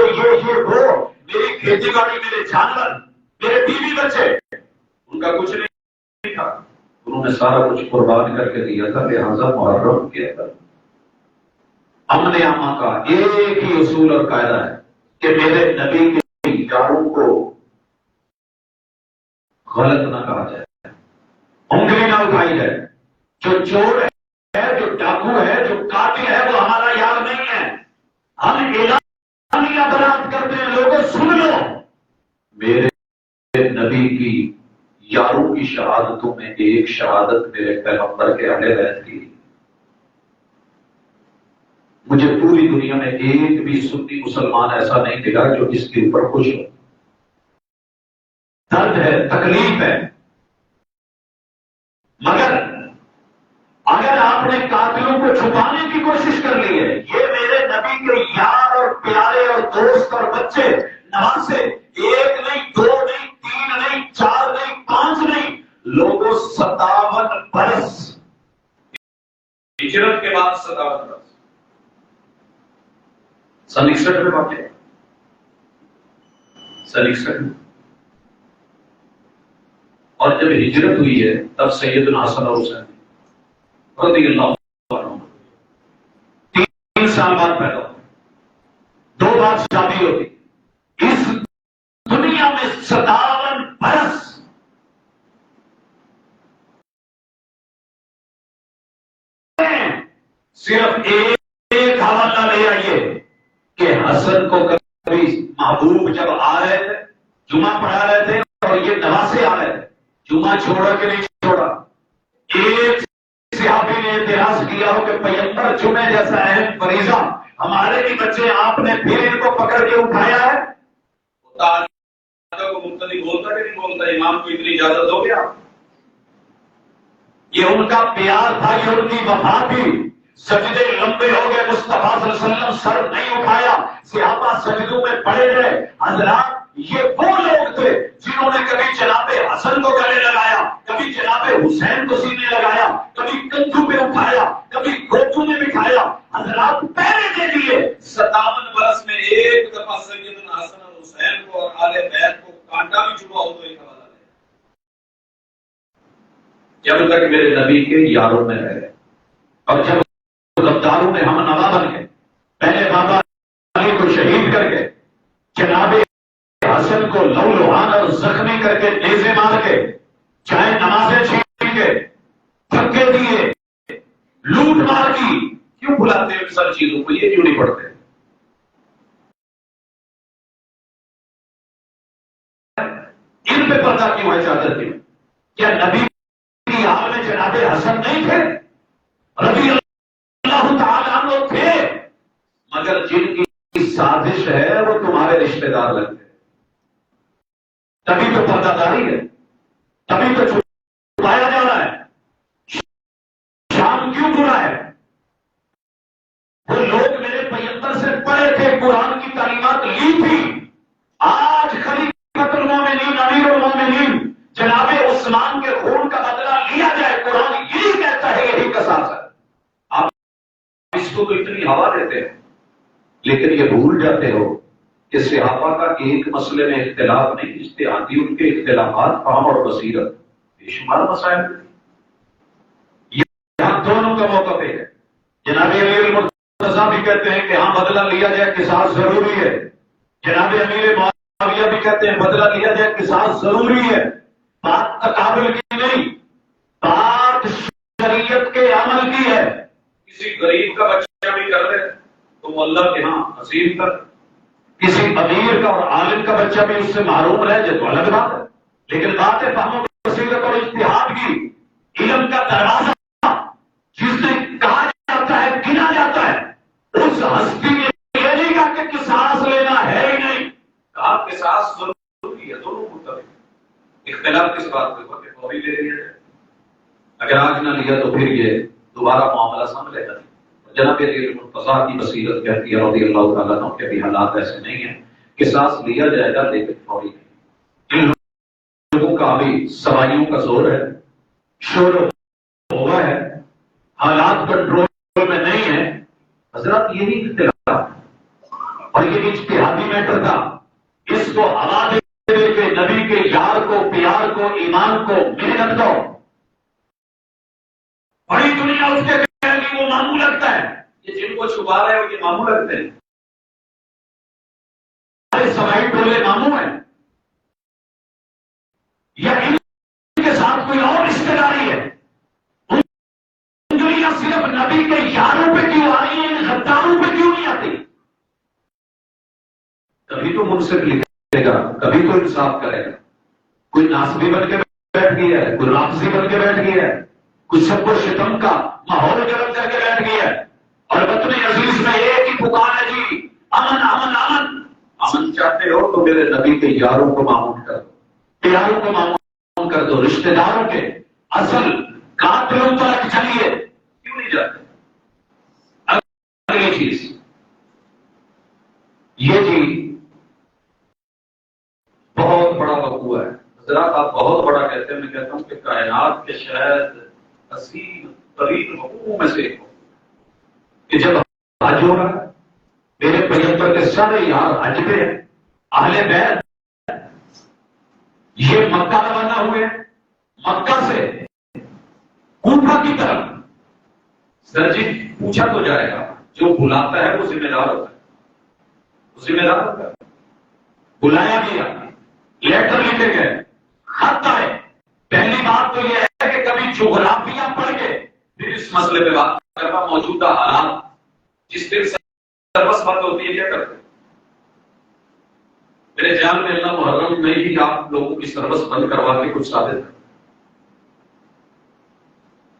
وہ، میری کھیتی باڑی، میرے جانور، میرے بیوی بچے، ان کا کچھ نہیں تھا. انہوں نے سارا کچھ قربان کر کے دیا تھا. لہٰذا محرم کے اندر امن عامہ کا ایک ہی اصول اور قاعدہ ہے کہ میرے نبی کے یاروں کو غلط نہ کہا جائے، انگلی نہ اٹھائی جائے. جو چور ہے، جو ڈاکو ہے، جو قاتل ہے، وہ ہمارا یار نہیں ہے. ہم اعلانیہ برات کرتے ہیں، لوگوں سن لو، میرے نبی کی یاروں کی شہادتوں میں ایک شہادت میرے پیغمبر کے اہل بیت کی. مجھے پوری دنیا میں ایک بھی سنی مسلمان ایسا نہیں دکھا جو اس کے اوپر خوش ہو. درد ہے، تکلیف ہے، مگر اگر آپ نے قاتلوں کو چھپانے کی کوشش کر لی ہے، یہ میرے نبی کے یار اور پیارے اور دوست اور بچے نواسے، 1 نہیں، 2 نہیں، 3 نہیں، 4 نہیں، 5 نہیں، لوگوں 57 برس ہجرت کے بعد 57 برس 61 میں واقع، 61 میں. اور جب ہجرت ہوئی ہے تب سیدنا حسن اور حسین رضی اللہ عنہ 3 سال بعد پیدا ہوئے. 2 بار شادی ہوتی. اس دنیا میں 57 برس صرف ایک حوالہ لے آئیے کہ حسن کو کبھی محبوب جب آ رہے تھے، جمعہ پڑھا رہے تھے اور یہ نواسے آ رہے تھے، جمعہ چھوڑا کہ نہیں چھوڑا؟ ایک صحابی نے اعتراض کیا ہو کہ پیغمبر جمعے جیسا اہم فریضہ ہمارے بھی بچے آپ نے پھر ان کو پکڑ کے اٹھایا ہے؟ کو مقتدی بولتا کہ نہیں بولتا؟ امام کو اتنی اجازت ہو گیا؟ یہ ان کا پیار تھا، یہ ان کی وفا تھی۔ سجدے لمبے ہو گئے، مصطفیٰ صلی اللہ علیہ وسلم سر نہیں اٹھایا، صحابہ سجدوں میں پڑے رہے۔ حضرات یہ وہ لوگ تھے جنہوں نے کبھی جناب حسن کو گلے لگایا، کبھی جناب حسین کو سینے لگایا، کبھی کندھوں پہ اٹھایا، کبھی گھوٹوں میں بٹھایا۔ حضرات پہلے دے دیے 57 برس میں ایک دفعہ سیدنا حسن اور حسین کو اور آل بیت کو کانٹا بھی چھپا ہو تو ایک حوالہ ہے، جب تک میرے نبی کے یاروں میں رہے۔ اور جب غداروں میں ہم نوا بن گئے، پہلے بابا علی کو شہید کر کے، جناب حسن کو لو لوہان اور زخمی کر کے نیزے مار کے، چاہے نمازیں چھین کے، دھکے دیے، لوٹ مار کی، کیوں بلاتے ہیں سر چیزوں کو؟ یہ کیوں نہیں پڑھتے؟ ان پہ پردہ کیوں ہے چادر کیوں؟ کیا نبی کی حال میں جناب حسن نہیں تھے؟ رضی اللہ تعالیٰ عنہ تھے، مگر جن کی سازش ہے وہ تمہارے رشتہ دار لگتے ہیں۔ تبھی تو پردہ داری ہے، تبھی تو چھپایا جا رہا ہے۔ شام کیوں برا ہے؟ وہ لوگ میرے پیغمبر سے پڑھے تھے، قرآن کی تعلیمات لی تھی۔ آج خلیفۃ المومنین امیر المومنین جناب عثمان کے خون کا بدلہ لیا جائے، قرآن یہی کہتا ہے، یہی قصاص ہے۔ آپ اس کو تو اتنی ہوا دیتے ہیں، لیکن یہ بھول جاتے ہو کہ صحابہ کا ایک مسئلے میں اختلاف نہیں، اجتہادی ان کے اختلافات فہم اور بصیرت بے شمار مسائل۔ یہاں دونوں کا موقع پہ ہے۔ جناب امیر المرتضیٰ بھی کہتے ہیں کہ ہاں بدلہ لیا جائے، قصاص ضروری ہے۔ جناب امیر معاویہ بھی کہتے ہیں بدلہ لیا جائے، قصاص ضروری ہے۔ بات تقابل کی نہیں، بات شریعت کے عمل کی ہے۔ کسی غریب کا بچہ بھی کر رہے تو وہ اللہ کے ہاں حسین کر، کسی امیر کا اور عالم کا بچہ بھی اس سے محروم رہے جو الگ بات ہے، لیکن بات ہے فہم و بصیرت اور اجتہاد کی۔ علم کا دروازہ جس سے کہا جاتا ہے، گنا جاتا ہے، اس ہستی نے یہ نہیں کہا کہ قصاص لینا ہے ہی نہیں، کہا قصاص ضروری ہے۔ دونوں متفق، اختلاف کس بات پہ ہوا کہ فوری لے لیا جائے، اگر آج نہ لیا تو پھر یہ دوبارہ معاملہ سنبھلے گا۔ جناب المرتضیٰ کی بصیرت کہتی ہے رضی اللہ تعالیٰ عنہ کے بھی حالات ایسے نہیں ہیں، قصاص لیا جائے گا لیکن فوری نہیں۔ ان لوگوں کا بھی سوائیوں کا زور ہے، شور ہوا ہے، حالات کنٹرول میں نہیں ہے۔ حضرات یہی اختلاف اور یہ اجتہادی میٹر تھا، اس کو ہوا دے دے کے نبی کے یار کو، پیار کو، ایمان کو محنت دو۔ بڑی دنیا اس کے وہ ماموں لگتا ہے، یہ جن کو چھپا رہے ہو یہ ماموں لگتے ہیں، سوائی ٹولے ماموں ہیں، یا ان کے ساتھ کوئی اور رشتے داری ہے؟ دنیا صرف نبی کے یاروں پہ کیوں آ رہی ہے، غداروں پہ کیوں نہیں آتی؟ کبھی تو منصف لکھے گا، کبھی تو انصاف کرے گا۔ کوئی ناسبی بن کے بیٹھ گیا ہے، کوئی رافضی بن کے بیٹھ گیا ہے، کوئی سب کو شتم کا ماحول گرم کر کے بیٹھ گیا ہے، اور وطن عزیز میں ایک ہی پکار ہے جی، امن امن امن۔ امن چاہتے ہو تو میرے نبی کے یاروں کو معمول کر دو، پیاروں کو معمول کر دو، رشتہ داروں کے اصل قاتلوں تک چلیے، کیوں نہیں جاتے؟ اگلی چیز یہ جی بہت بڑا وقوع ہے حضرات، آپ بہت بڑا کہتے ہیں، میں کہتا ہوں کہ کائنات کے شاید عظیم ترین وقوعوں میں سے ایک ہو کہ جب حج ہو رہا ہے، میرے پیغمبر کے سارے یار حج پہ ہیں، اہل بیت، یہ مکہ روانہ ہوئے، مکہ سے کوفہ کی طرف۔ سر جی پوچھا تو جائے گا، جو بلاتا ہے وہ ذمہ دار ہوتا ہے، وہ ذمہ دار ہوتا ہے۔ بلایا گیا، لیٹر لکھے گئے، خط آئے۔ پہلی بات تو یہ ہے کہ کبھی جغرافیہ پڑھ کے پھر اس مسئلے پہ بات کرنا، موجودہ حالات جس دن سروس بند ہوتی ہے کیا کرتے ہیں؟ میرے خیال میں اللہ محرم میں ہی آپ لوگوں کی سروس بند کروا کے کچھ ثابت ہے۔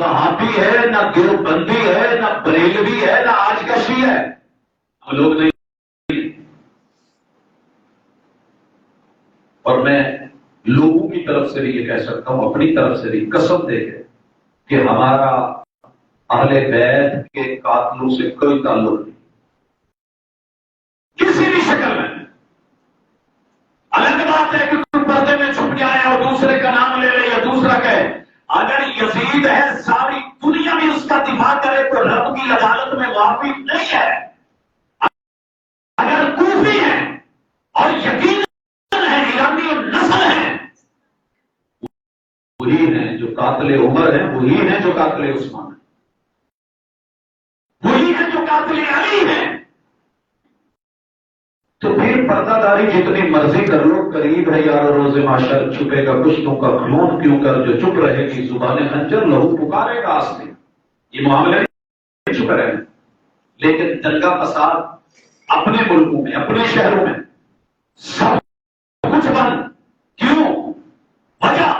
وہابی ہے، نہ دیوبندی ہے، نہ بریلوی ہے، نہ آج کا شیعہ ہے. ہم لوگ نہیں. اور میں لوگوں کی طرف سے بھی یہ کہہ سکتا ہوں، اپنی طرف سے بھی قسم دے کے، کہ ہمارا اہل بیت کے قاتلوں سے کوئی تعلق نہیں کسی بھی شکل میں. الگ بات ہے کہ تم پردے میں چھپ جائے اور دوسرے کا نام لے لے یا دوسرا کہے. اگر یزید ہے ساری دنیا میں اس کا دفاع کرے تو رب کی عدالت میں واقف نہیں ہے. اگر کوفی ہے اور یقین ہے ایرانی اور نسل ہے، وہی ہیں جو قاتل عمر ہیں، وہی ہیں جو قاتل عثمان ہیں، وہی ہیں جو قاتل علی ہیں. تو پھر پردہ داری جتنی مرضی کر لو، قریب ہے یار روز معاشر، چھپے گا کشتوں کا خون کیوں کر، جو چپ رہے گی زبان خنجر لہو پکارے گا آس میں. یہ معاملے نہیں چھپ رہے ہیں. لیکن دنگا فساد اپنے ملکوں میں، اپنے شہروں میں سب کچھ بند. کیوں؟ وجہ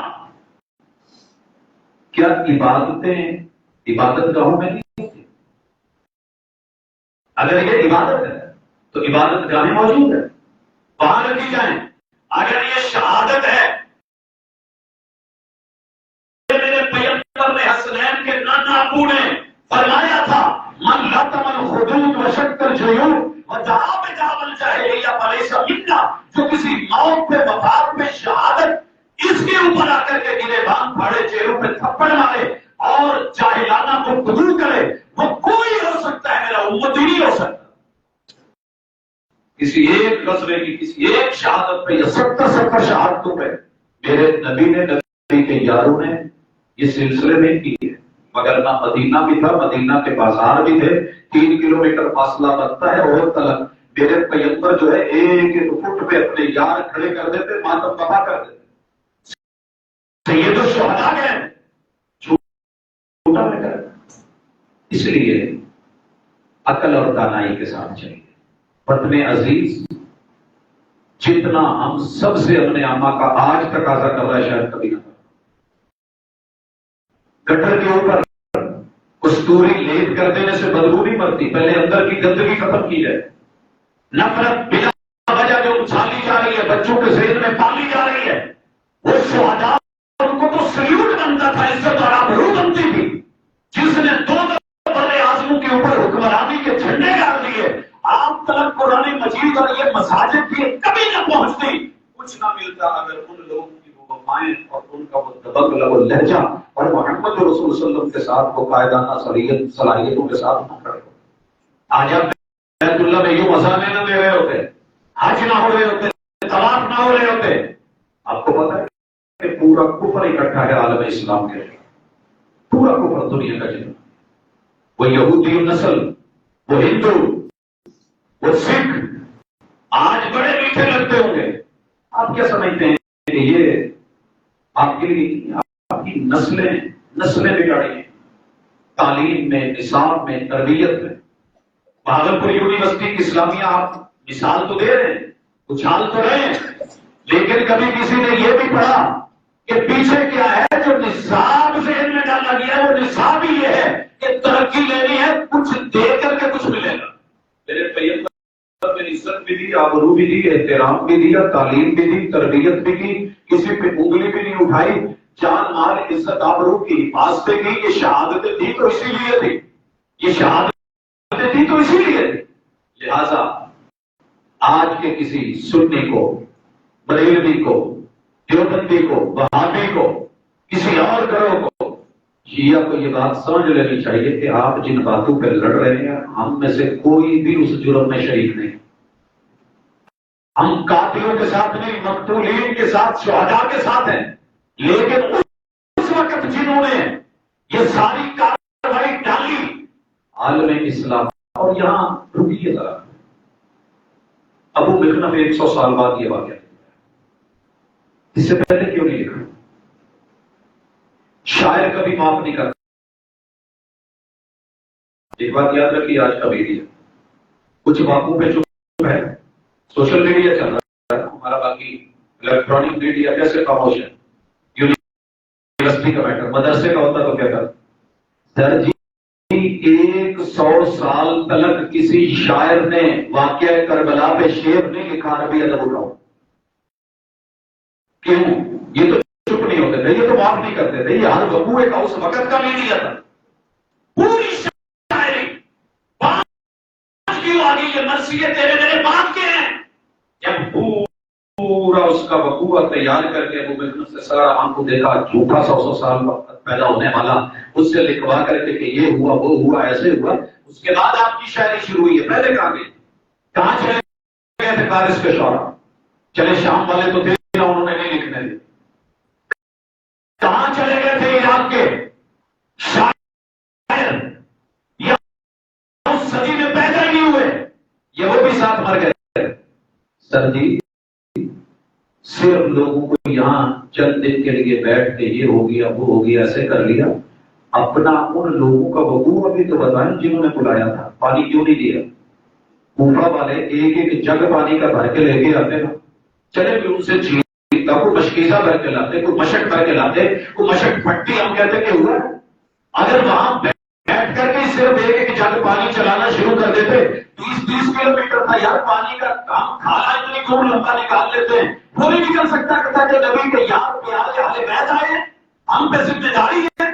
کیا عبادت گاہوں میں نہیں ہوتی؟ اگر یہ عبادت ہے تو عبادت گاہیں موجود ہے، وہاں رکھی جائیں. اگر یہ شہادت ہے، میرے پیغمبر نے حسنین کے نانا ابو نے فرمایا تھا، من لطم الخدود وشکر جیوب ودعا بجاب الجاہلیہ فلیس منا. جو کسی موت پہ، وفات پہ، شہادت اس کے اوپر آ کر کے گرے بان پھاڑے، چہروں پہ تھپڑ مارے اور جاہلانہ گفتگو کرے، وہ کوئی ہو سکتا ہے، میرا امتی نہیں ہو سکتا. کسی ایک غزوے کی، کسی ایک شہادت پہ یا 70 شہادتوں پہ میرے نبی نے، نبی کے یاروں نے یہ سلسلے میں کی ہے. مگر نہ مدینہ بھی تھا، مدینہ کے بازار بھی تھے، 3 کلومیٹر فاصلہ بنتا ہے. اور تلک میرے پیغمبر جو ہے ایک ایک فٹ پہ اپنے یار کھڑے کر دیتے، ماتم بپا کر دیتے. یہ تو شہدا گئے چھوٹا لگا. اس لیے عقل اور دانائی کے ساتھ چلیے. وطن عزیز جتنا ہم سب سے اپنے آما کا آج تقاضا کر رہا ہے شاید کبھی نہ. گٹر کے اوپر کستوری لیپ کر دینے سے بدبو نہیں مرتی، پہلے اندر کی گندگی ختم کی جائے. نفرت بلا وجہ جو اچھالی جا رہی ہے، بچوں کے ذہن میں پالی جا رہی ہے، وہ شہداء ان کو تو سلیوٹ بنتا تھا، عزت اور آبرو بنتی تھی. جس نے 2 بڑے اعظموں کے اوپر حکمرانی کے جھنڈے گاڑ دیے، آپ تلک قرآن مجید اور یہ مساجد کی کبھی نہ پہنچتی. کچھ نہ ملتا اگر ان لوگوں کی وہ وفائیں اور ان کا وہ تبدل و لہجہ اور محمد رسول صلی اللہ علیہ وسلم کے ساتھ وہ قائدانہ صلاحیتوں کے ساتھ نہ کھڑے ہو. آج آپ بیت اللہ میں یوں مزانے نہ دے رہے ہوتے، حج نہ ہو رہے ہوتے، طواف نہ ہو رہے ہوتے. آپ کو پتا ہے کہ پورا کفر اکٹھا ہے عالم اسلام کے، پورا کفر دنیا کا جتنا، وہ یہودی نسل، وہ ہندو، وہ سکھ آج بڑے میٹھے لگتے ہوں گے. آپ کیا سمجھتے ہیں کہ یہ آپ کی نسلیں بگاڑی ہیں؟ تعلیم میں، نصاب میں، تربیت میں. بھاگلپور یونیورسٹی کی اسلامیہ آپ مثال تو دے رہے ہیں، اچھال تو رہے ہیں، لیکن کبھی کسی نے یہ بھی پڑھا کہ پیچھے کیا ہے جو نصاب ذہن میں ڈالا گیا ہے؟ وہ نصاب ہی یہ ہے کہ ترقی لینی ہے، کچھ دے کر کے کچھ ملے گا. میرے پیغمبر نے عزت بھی دی، آبرو بھی دی، احترام بھی دیا، تعلیم بھی دی، تربیت بھی کی، کسی پہ انگلی بھی نہیں اٹھائی، جان مال عزت آبرو کی واسطے کی. یہ شہادتیں دی تو اسی لیے تھی، یہ شہادتیں دی تو اسی لیے تھی. لہذا آج کے کسی سنی کو، بریلوی کو، دیوبندی کو، وہابی کو، کسی اور گروہ کو، شیعہ کو یہ بات سمجھ لینی چاہیے کہ آپ جن باتوں پہ لڑ رہے ہیں، ہم میں سے کوئی بھی اس جرم میں شریک نہیں. ہم قاتلوں کے ساتھ نہیں، مقتولین کے ساتھ، شہداء کے ساتھ ہیں. لیکن اس وقت جنہوں نے یہ ساری کارروائی ڈالی عالم اسلام، اور یہاں رکیے ذرا، ابو مخنف 100 سال بعد یہ واقعہ، اس سے پہلے کیوں نہیں لکھا؟ شاعر کبھی معاف نہیں کرتا. ایک بات یاد رکھیے، آج کا میڈیا کچھ باتوں پہ چپ ہے. سوشل میڈیا چل رہا ہے ہمارا، باقی الیکٹرانک میڈیا کیسے خاموش ہے؟ یونیورسٹی کا میٹر، مدرسے کا ہوتا تو کیا کرتا؟ سر جی 100 سال تلک کسی شاعر نے واقعہ کربلا پہ شعر نہیں لکھا عربی ادب اٹھاؤ. کیوں؟ یہ تو چپ نہیں ہوتے تھے, یہ تو معاف نہیں کرتے تھے, یہ ہر وقوع کا اس وقت کا نہیں لیا تھا. پوری شاعری کیوں آ گئی؟ یہ مرثیے تیرے میرے باپ کے ہیں. جب پورا اس کا وقوع تیار کر کے ابو بکر سے سارا آنکھ کو دیکھا, جھوٹا 100 سال پیدا ہونے والا, اس سے لکھوا کر کے کہ یہ ہوا وہ ہوا ایسے ہوا, اس کے بعد آپ کی شاعری شروع ہوئی ہے. پہلے کہاں گئے؟ کہاں چلے گئے تھے فارس کے شعراء؟ چلے شام والے تو تھے, انہوں نے نہیں لکھنے دے. کہاں چلے گئے تھے عراق کے شاعر؟ یا اس صدی میں پیدا ہی نہیں ہوئے, یہ وہ بھی ساتھ مر گئے. سر جی صرف لوگوں کو یہاں چند دن کے لیے بیٹھ کے یہ ہو گیا وہ ہو گیا ایسے کر لیا, اپنا ان لوگوں کا وقوع ابھی تو بتائیں جنہوں نے بلایا تھا. پانی کیوں نہیں دیا؟ کوفہ والے ایک ایک جگ پانی کا بھر کے لے کے آتے نا, چلے بھی ان سے چھینتا, کوئی مشکیزہ بھر کے لاتے, کوئی مشک بھر کے لاتے, کوئی مشک پھٹی ہم کہتے کہ ہوا. اگر وہاں بیٹھ کر کے صرف ایک ایک جگ پانی چلانا شروع کر دیتے, 20 کلومیٹر تھا یار پانی کا کام, کھانا اتنی دور لمبا نکال لیتے ہیں, وہ نہیں نکل سکتا تھا کہ نبی کے یار پیار کے حالے بیٹھ آئے, ہم پہ ذمہ داری ہے.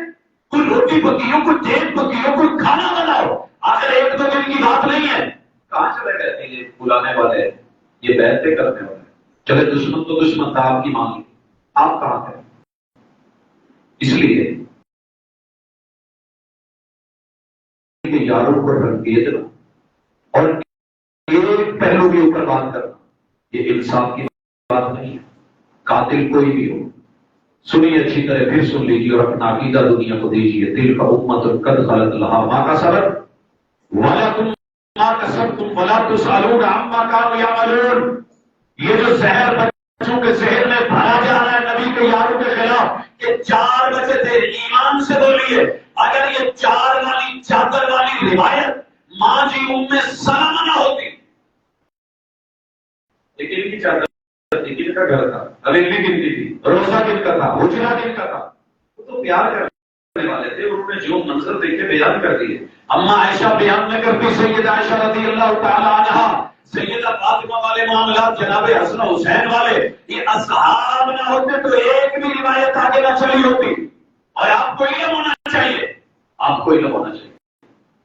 کوئی روٹی پکیوں, کوئی تیل پکیوں, کوئی کھانا بناؤ. اگر ایک دو دن کی بات نہیں ہے, کہاں چلے گئے تھے یہ بلانے والے, یہ بیعتیں کرنے والے؟ چلے دشمن تو دشمن تھا, آپ کی مانگی, آپ کہاں تھے؟ اس لیے کہ یاروں پر رنگیزنا اور ایک پہلو کے اوپر بات کرنا یہ انصاف کی بات نہیں ہے. قاتل کوئی بھی ہو, سنیے اچھی طرح, پھر سن لیجیے اور اپنا عقیدہ دنیا کو دیجیے. دل کا امت قد خلت لہا ما کسبت ولکم ما کسبتم ولا تسألون عما كانوا يعملون. یہ جو زہر بچوں کے ذہن میں بھرا جا رہا ہے نبی کے یاروں کے خلاف کہ 4 بچے تھے, ایمان سے بولیے اگر یہ 4 والی چادر والی روایت ماں جی ام سلمہ نہ ہوتی, لیکن کی چادر کن کا گھر تھا, حویلی کن کی تھی, روزہ کن کا تھا, حجرہ کن کا تھا, وہ تو پیار کرنے والے تھے. انہوں نے جو منظر دیکھے بیان کر دیے. اما عائشہ بیان میں کرتی, سیدہ عائشہ رضی اللہ تعالی عنہا, سیدہ فاطمہ والے معاملات, جناب حسن حسین والے, یہ اصحاب نہ ہوتے تو ایک بھی روایت آگے نہ چلی ہوتی. اور آپ کو علم ہونا چاہیے, آپ کو علم ہونا چاہیے.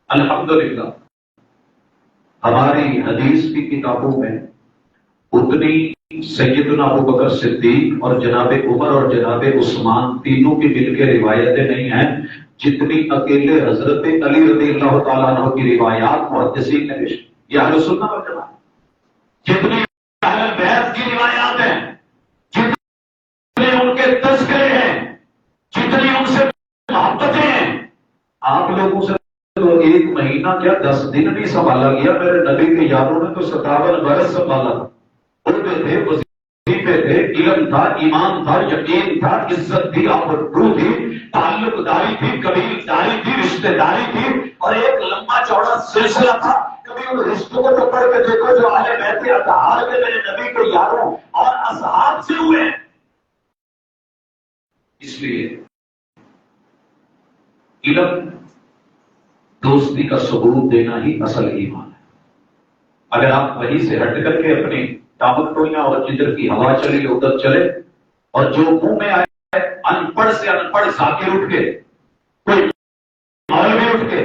الحمدللہ ہماری حدیث کی کتابوں میں اتنی سیدنا ابوبکر صدیق اور جناب عمر اور جناب عثمان تینوں کی مل کے روایتیں نہیں ہیں جتنی اکیلے حضرت علی رضی اللہ تعالیٰ عنہ کی روایات محدثین نے پیش. یہ اہل سنت والجماعت جتنی اہل بیت کی روایات ہیں, جتنے ان کے تذکرے ہیں, جتنی ان سے محبتیں ہیں, آپ لوگوں سے تو 1 مہینہ کیا 10 دن نہیں سنبھالا گیا. میرے نبی کے یاروں نے تو 57 برس سنبھالا. عہدے تھے, وظیفے تھے, علم تھا, ایمان تھا, یقین تھا, عزت تھی, آبرو تھی, تعلق داری تھی, قبیل داری تھی, رشتہ داری تھی, اور ایک لمبا چوڑا سلسلہ تھا. کبھی ان رشتوں کو تو پڑھ کے دیکھو جو اہل بیت اطہار کے میرے نبی کے یاروں اور اصحاب سے ہوئے. اس لیے علم دوستی کا ثبوت دینا ہی اصل ایمان ہے. اگر آپ وہیں سے ہٹ کر کے اپنی ٹامکٹویاں اور جدھر کی ہوا چلی ادھر چلے, اور جو منہ میں آئے ان پڑھ سے ان پڑھ ذاکر اٹھ کے, کوئی مولوی اٹھ کے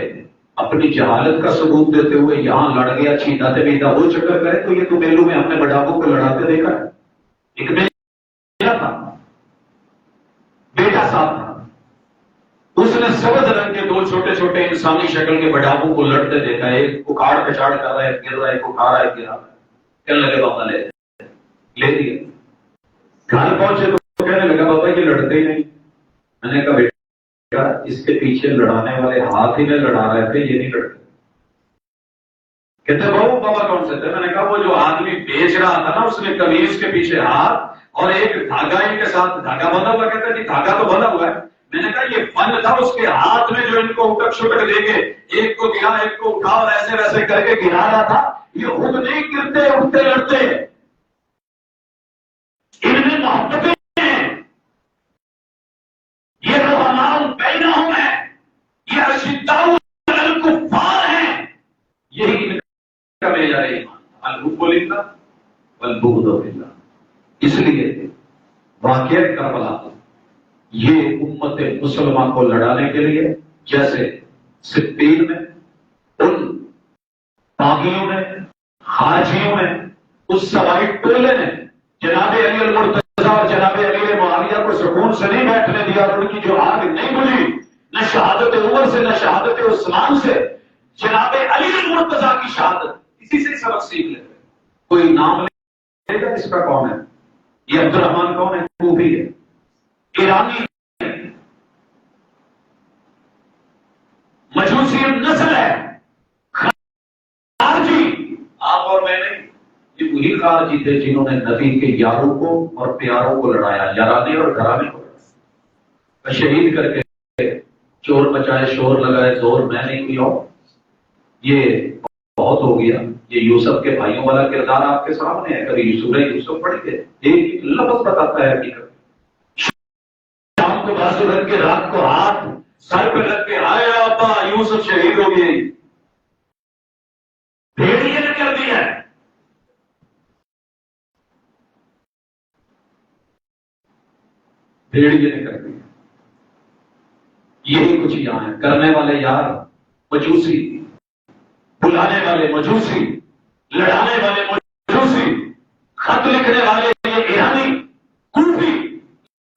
اپنی جہالت کا ثبوت دیتے ہوئے یہاں لڑ گیا چھینتا بیٹا وہ چکر کرے, تو یہ تو میلوں میں ہم نے بڑھاپوں کو لڑاتے دیکھا ہے. ایک میلہ تھا, بیٹا صاحب تھا, اس نے سبز رنگ کے 2 چھوٹے چھوٹے انسانی شکل کے بڑھاپوں کو لڑتے دیکھا. ایک اکھاڑ پچاڑ کر رہا ہے, گر رہا ہے, ایک اٹھا رہا ہے, گرا رہا ہے. کہنے لگے بابا لے لیے. گھر پہنچے تو کہنے لگا بابا یہ لڑتے ہی نہیں. میں نے کہا بیٹا اس کے پیچھے لڑانے والے ہاتھ ہی میں لڑا رہے تھے, یہ نہیں لڑتے. کہتے بابو بابا کون سے تھے؟ میں نے کہا وہ جو آدمی بیچ رہا تھا نا, اس نے قمیض کے پیچھے ہاتھ اور ایک دھاگا ان کے ساتھ دھاگا بندھا ہوا. کہتا ہے دھاگا تو بندھا ہوا ہے. میں نے کہا یہ فن تھا اس کے ہاتھ میں جو ان کو اٹک شٹک دے کے ایک کو گرا ایک کو اٹھا اور ایسے ویسے کر کے گرا رہا تھا. یہ خود نہیں گرتے اٹھتے لڑتے, ان میں محبتیں ہیں, یہ رحمان بینہم ہے, یہ کا معیار ایمان الحب للہ والبغض فیلہ. اس لیے واقعہ کربلا یہ امت مسلمان کو لڑانے کے لیے جیسے صفین میں ان باغیوں نے حاجیوں نے اس سوائی ٹولے نے جناب علی المرتضیٰ اور جناب علی معاویہ کو سکون سے نہیں بیٹھنے دیا اور ان کی جو آگ نہیں بجھی نہ شہادت عمر سے نہ شہادت عثمان سے. جناب علی المرتضیٰ کی شہادت اسی سے سبق سیکھ لیتے. کوئی نام لے گا اس کا کون ہے؟ یہ عبد الرحمان کون ہے؟ کوفی ہے, ایرانی ہے, مجوسی نسل ہے, خارجی. آپ اور میں نہیں, یہ وہی خارجی تھے جنہوں نے نبی کے یاروں کو اور پیاروں کو لڑایا, یارانے اور گھرانے کو لڑایا, شہید کر کے چور بچائے شور لگائے زور میں نہیں کوئی اور. یہ بہت ہو گیا. یہ یوسف کے بھائیوں والا کردار آپ کے سامنے ہے. کبھی سورہ یوسف پڑھ کے ایک لفظ بتاتا ہے حقیقت. شام کو بازو رکھ کے رات کو ہاتھ سر پہ رکھ کے آئے ابا یوسف شہید ہو گئے. بھیڑیے نے کر دیا ہے. بھیڑیے نے کر دیا. یہی کچھ یہاں ہے. کرنے والے یار مجوسی, بلانے والے مجوسی, لڑانے والے مجوسی, خط لکھنے والے یہ ایرانی کوفی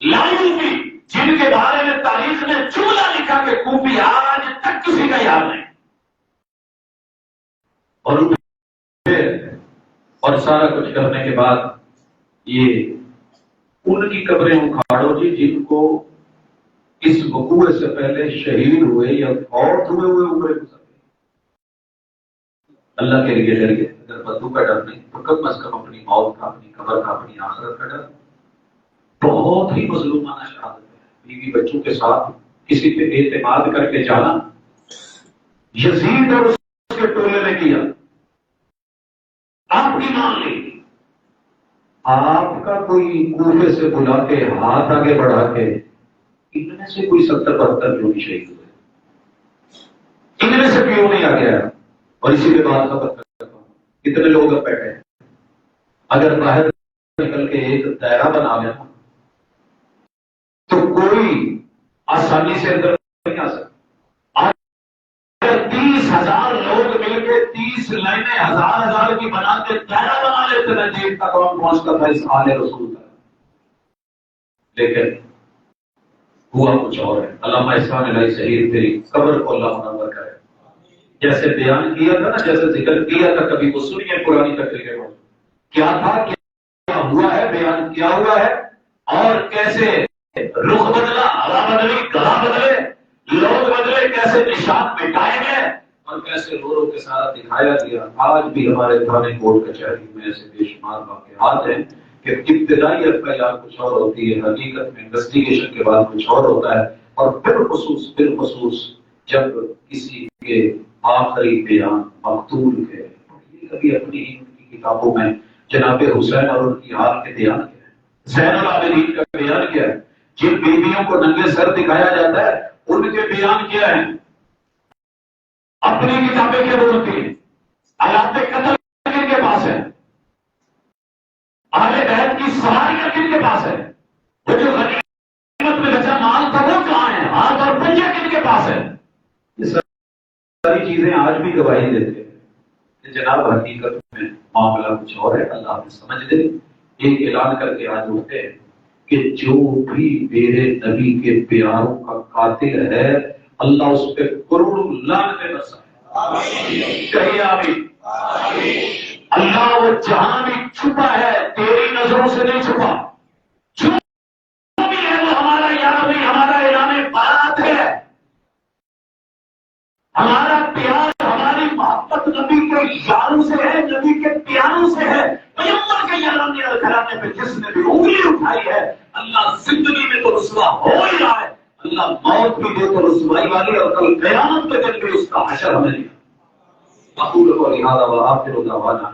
لائوفی, جن کے بارے میں تاریخ نے جملہ لکھا کہ کوفی آج تک کسی کا یاد نہیں. اور سارا کچھ کرنے کے بعد یہ ان کی قبریں اکھاڑو جی جن کو اس وقوع سے پہلے شہید ہوئے یا فوت ہوئے عمریں گزر گئے. اللہ کے لیے ڈر گئے. اگر بدو کا ڈر نہیں تو کم از کم اپنی موت کا, اپنی قبر کا, اپنی آخرت کا ڈر. بہت ہی مظلومانہ شہادت ہے. بیوی بچوں کے ساتھ کسی پہ اعتماد کر کے جانا یزید اور اس کے ٹولے نے کیا. آپ کی مان لی. آپ کا کوئی کوفے سے بلا کے ہاتھ آگے بڑھا کے ان میں سے کوئی 70-72 جو بھی شہید ہوئے, ان میں سے کیوں نہیں آ گیا؟ اور اسی کے بعد خبر کرتا ہوں کتنے لوگ اب بیٹھے ہیں. اگر باہر نکل کے ایک دائرہ بنا لیا تو کوئی آسانی سے اندر نہیں آ سکتا. اگر 30,000 لوگ مل کے 30 لائنیں 1000 کی بنا کے دائرہ بنا لیتے نا, جیب کا کون پہنچتا تھا اس آل رسول کا. لیکن ہوا کچھ اور ہے. علامہ احسان الہی شہید تیری قبر کو اللہ منور کرے. جیسے بیان کیا تھا نا, جیسے ذکر کیا تھا, کبھی وہ سنیے پرانی تقریریں میں کیا تھا, کیا ہوا ہے, بیان کیا ہوا ہے, اور کیسے رخ بدلا, ہوا بدلی, گلا بدلے, لوگ بدلے, کیسے نشان مٹائے گئے اور کیسے رو رو کے ساتھ دکھایا گیا. آج بھی ہمارے تھانے کوٹ کچہری میں ایسے بے شمار واقعات ہیں کہ ابتدائی اطلاعات کچھ اور ہوتی ہے, حقیقت میں انویسٹیگیشن کے بعد کچھ اور ہوتا ہے, اور بالخصوص جب کسی کے آخری بیان مقتول کے کبھی اپنی ان کی کتابوں میں جناب حسین اور ان کی حال کے بیان کیا ہے, زین العابدین کا بیان کیا ہے, جن بیویوں کو ننگے سر دکھایا جاتا ہے ان کے بیان کیا ہے, اپنی کتابیں کیا بولتی ہیں. آیات قتل کن کے پاس ہے, اہل بیت کی سواریاں کن کے پاس ہے, وہ جو غنیمت میں بچا مال تھا وہ کہاں ہے, ہاتھ اور پنجے کن کے پاس ہے. یہ ساری چیزیں آج بھی گواہی دیتے ہیں کہ جناب حقیقت میں معاملہ کچھ اور ہے. اللہ ہمیں سمجھ دے. ایک اعلان کر کے آج ہوتے ہیں کہ جو بھی میرے نبی کے پیاروں کا قاتل ہے اللہ اس پہ کروڑوں لعنتیں برسائے. کہیے آمین. اللہ وہ جہاں بھی چھپا ہے تیری نظروں سے نہیں چھپا. جو بھی ہے وہ ہمارا یار نہیں, ہمارا اعلان بات ہے. ہمارا پیار, ہماری محبت نبی کے یاروں سے ہے, نبی کے پیاروں سے ہے. پیغمبر کے یاروں نے گھرانے پہ جس نے بھی انگلی اٹھائی ہے اللہ زندگی میں تو رسوا ہو ہی رہا ہے, اللہ موت بھی دے تو رسوائی والی, اور کل قیامت کے دن بھی اس کا حشر ہمیں دیا. اقول قولی ھذا وآخر دعوانا